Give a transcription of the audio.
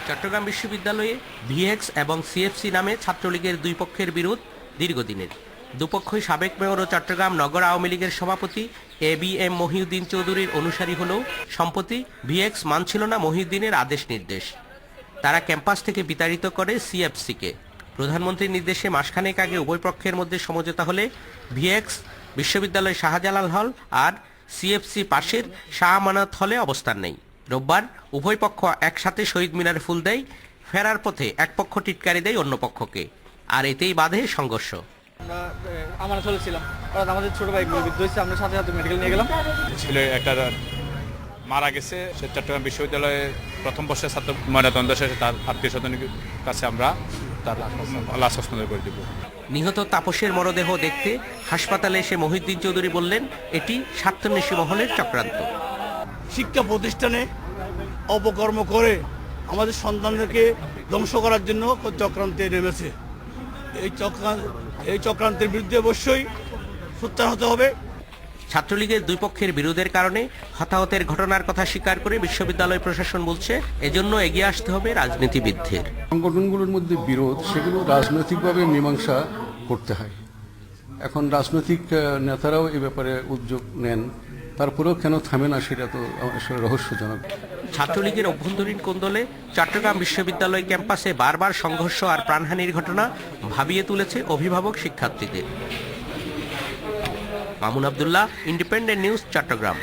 চট্টগ্রাম বিশ্ববিদ্যালয়ে ভিএক্স এবং সিএফসি নামে ছাত্রলীগের দুই পক্ষের বিরোধ দীর্ঘদিনের। দুপক্ষই সাবেক মেয়র ও চট্টগ্রাম নগর আওয়ামী লীগের সভাপতি এবিএম মহিউদ্দিন চৌধুরীর অনুসারী হলেও সম্প্রতি ভিএক্স মানছিল না মহিউদ্দিনের আদেশ নির্দেশ। তারা ক্যাম্পাস থেকে বিতাড়িত করে সিএফসিকে। প্রধানমন্ত্রীর নির্দেশে মাসখানেক আগে উভয় পক্ষের মধ্যে সমঝোতা হলে ভিএক্স বিশ্ববিদ্যালয় শাহজালাল হল আর সিএফসি পাশের শাহ আমানত হলে অবস্থান নেই। রোববার উভয় পক্ষ একসাথে শহীদ মিনারে ফুল দেয়। ফেরার পথে এক পক্ষ টিটকারি দেয় অন্য পক্ষকে, আর এতেই বাধে সংঘর্ষ। আমরা আমার চলেছিলাম, আমাদের ছোট ভাই গুলিবিদ্ধ হয়েছে, আমরা সাথে সাথে মেডিকেল নিয়ে গেলাম। ছিল একটা মারা গেছে, সে চট্টগ্রাম বিশ্ববিদ্যালয়ে প্রথম বর্ষের ছাত্র ময়নাতদন্ত শেষে তার আত্মীয় স্বজনের কাছে আমরা তার লাশ হস্তান্তর করে দেব। নিহত তাপসের মরদেহ দেখতে হাসপাতালে এসে মহিউদ্দিন চৌধুরী বললেন, এটি স্বার্থন্বেষী মহলের চক্রান্ত। শিক্ষা প্রতিষ্ঠানে অপকর্ম করে আমাদের সন্তানদেরকে ধ্বংস করার জন্য চক্রান্তে নেমেছে। এই চক্রান্তের বিরুদ্ধে অবশ্যই সোচ্চার হতে হবে। ছাত্রলীগের দুই পক্ষের বিরোধের কারণে হতাহতের ঘটনার কথা স্বীকার করে বিশ্ববিদ্যালয় প্রশাসন বলছে, এজন্য এগিয়ে আসতে হবে রাজনীতিবিদদের। সংগঠনগুলোর মধ্যে বিরোধ, সেগুলো রাজনৈতিকভাবে মীমাংসা করতে হয়। এখন রাজনৈতিক নেতারাও এ ব্যাপারে উদ্যোগ নেন, তারপরেও কেন থামে না সেটা তো আসলে রহস্যজনক। ছাত্রলীগের অভ্যন্তরীণ কোন্দলে চট্টগ্রাম বিশ্ববিদ্যালয় ক্যাম্পাসে বারবার সংঘর্ষ আর প্রাণহানির ঘটনা ভাবিয়ে তুলেছে অভিভাবক শিক্ষার্থীদের। Mamun Abdullah, independent news, Chittagong.